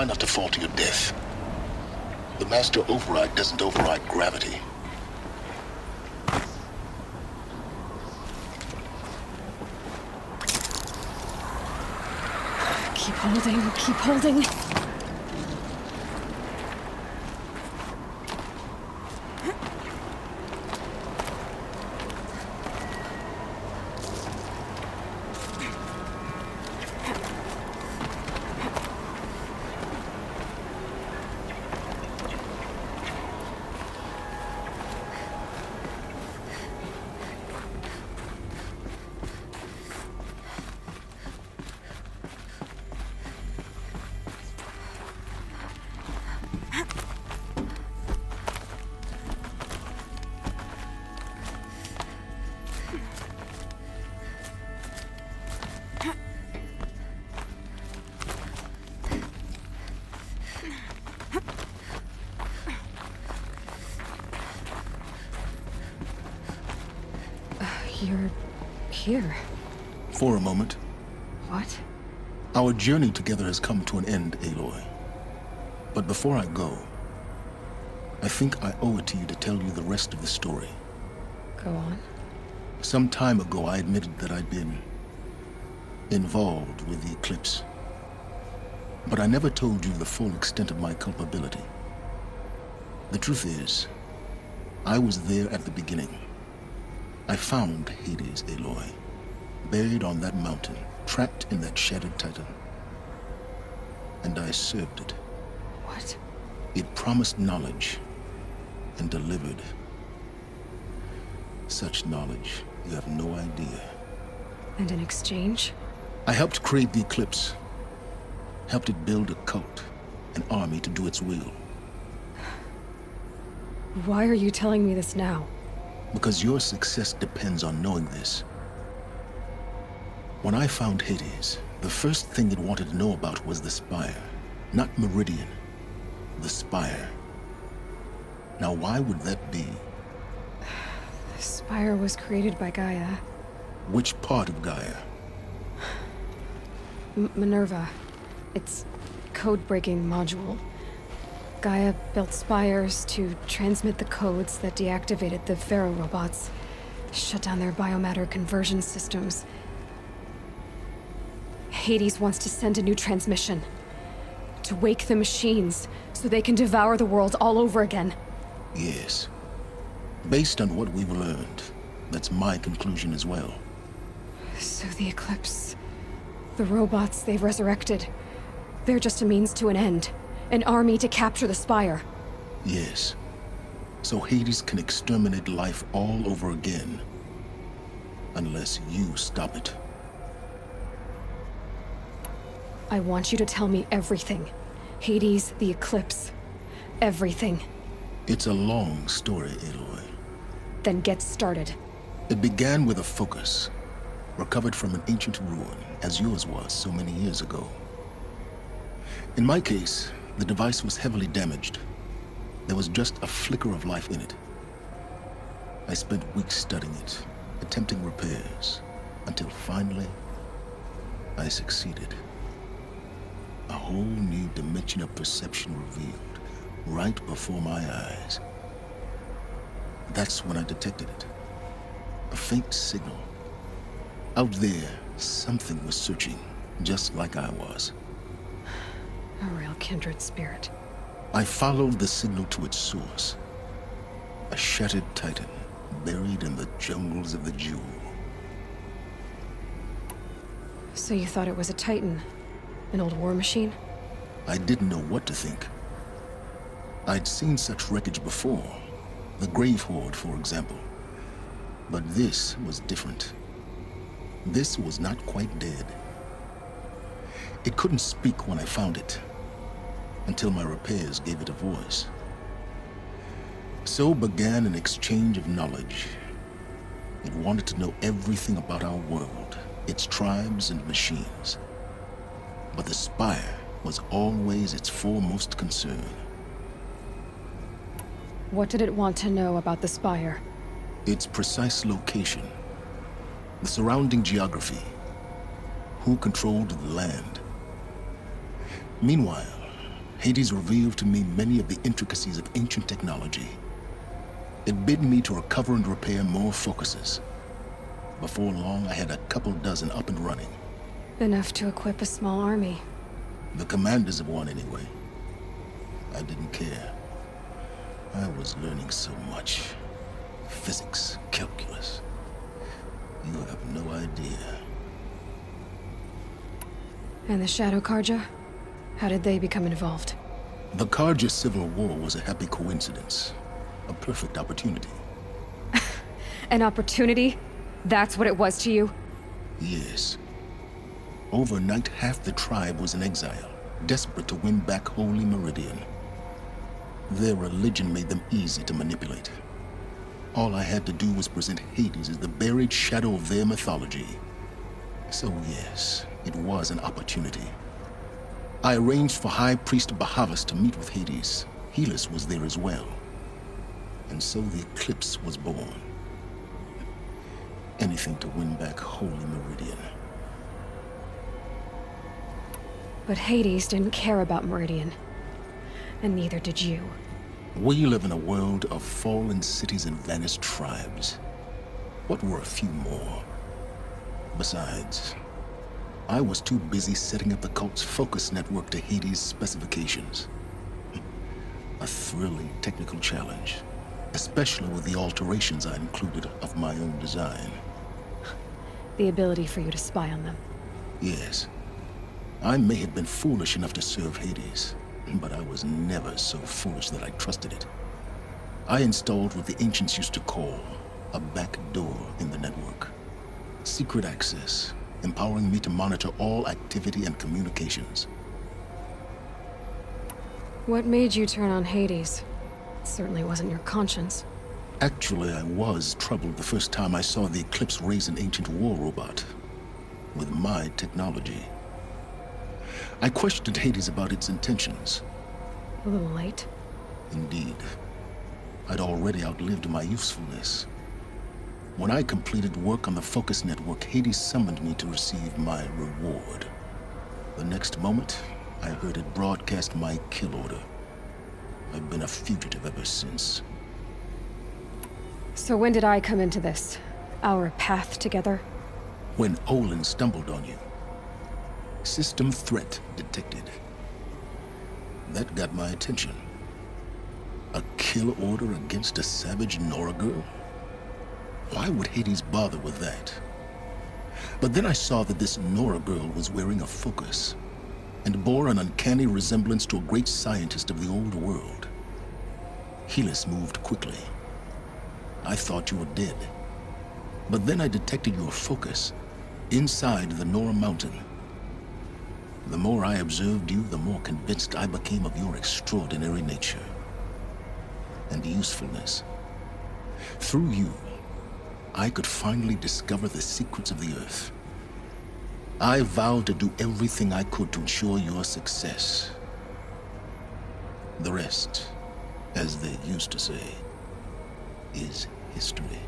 try not to fall to your death. The master override doesn't override gravity. Keep holding, keep holding. You're here. For a moment. What? Our journey together has come to an end, Aloy. But before I go, I think I owe it to you to tell you the rest of the story. Go on. Some time ago, I admitted that I'd been involved with the eclipse. But I never told you the full extent of my culpability. The truth is, I was there at the beginning. I found Hades, Aloy, buried on that mountain, trapped in that shattered titan. And I served it. What? It promised knowledge and delivered. Such knowledge, you have no idea. And in exchange? I helped create the eclipse. Helped it build a cult, an army to do its will. Why are you telling me this now? Because your success depends on knowing this. When I found Hades, the first thing it wanted to know about was the Spire. Not Meridian, the Spire. Now why would that be? The Spire was created by Gaia. Which part of Gaia? Minerva. It's code-breaking module. Gaia built spires to transmit the codes that deactivated the Pharaoh robots, shut down their biomatter conversion systems. Hades wants to send a new transmission, to wake the machines so they can devour the world all over again. Yes. Based on what we've learned, that's my conclusion as well. So the Eclipse, the robots they've resurrected, they're just a means to an end. An army to capture the Spire. Yes. So Hades can exterminate life all over again. Unless you stop it. I want you to tell me everything. Hades, the Eclipse, everything. It's a long story, Aloy. Then get started. It began with a focus, recovered from an ancient ruin, as yours was so many years ago. In my case, the device was heavily damaged. There was just a flicker of life in it. I spent weeks studying it, attempting repairs, until finally, I succeeded. A whole new dimension of perception revealed, right before my eyes. That's when I detected it. A faint signal. Out there, something was searching, just like I was. A real kindred spirit. I followed the signal to its source. A shattered titan, buried in the jungles of the Jewel. So you thought it was a titan? An old war machine? I didn't know what to think. I'd seen such wreckage before. The Grave Horde, for example. But this was different. This was not quite dead. It couldn't speak when I found it, until my repairs gave it a voice. So began an exchange of knowledge. It wanted to know everything about our world, its tribes and machines. But the Spire was always its foremost concern. What did it want to know about the Spire? Its precise location, the surrounding geography, who controlled the land. Meanwhile, Hades revealed to me many of the intricacies of ancient technology. It bid me to recover and repair more focuses. Before long, I had a couple dozen up and running. Enough to equip a small army. The commanders of one, anyway. I didn't care. I was learning so much. Physics, calculus. You have no idea. And the Shadow Karja? How did they become involved? The Karja Civil War was a happy coincidence. A perfect opportunity. An opportunity? That's what it was to you? Yes. Overnight, half the tribe was in exile, desperate to win back Holy Meridian. Their religion made them easy to manipulate. All I had to do was present Hades as the buried shadow of their mythology. So yes, it was an opportunity. I arranged for High Priest Bahavas to meet with Hades. Helis was there as well. And so the eclipse was born. Anything to win back Holy Meridian. But Hades didn't care about Meridian. And neither did you. We live in a world of fallen cities and vanished tribes. What were a few more? Besides, I was too busy setting up the cult's focus network to Hades' specifications. A thrilling technical challenge, especially with the alterations I included of my own design. The ability for you to spy on them. Yes. I may have been foolish enough to serve Hades, but I was never so foolish that I trusted it. I installed what the ancients used to call a back door in the network. Secret access, empowering me to monitor all activity and communications. What made you turn on Hades? It certainly wasn't your conscience. Actually, I was troubled the first time I saw the Eclipse raise an ancient war robot with my technology. I questioned Hades about its intentions. A little late. Indeed. I'd already outlived my usefulness. When I completed work on the Focus Network, Hades summoned me to receive my reward. The next moment, I heard it broadcast my kill order. I've been a fugitive ever since. So when did I come into this? Our path together? When Olin stumbled on you. System threat detected. That got my attention. A kill order against a savage Nora girl? Why would Hades bother with that? But then I saw that this Nora girl was wearing a focus, and bore an uncanny resemblance to a great scientist of the old world. Helis moved quickly. I thought you were dead. But then I detected your focus inside the Nora mountain. The more I observed you, the more convinced I became of your extraordinary nature and usefulness. Through you, I could finally discover the secrets of the Earth. I vowed to do everything I could to ensure your success. The rest, as they used to say, is history.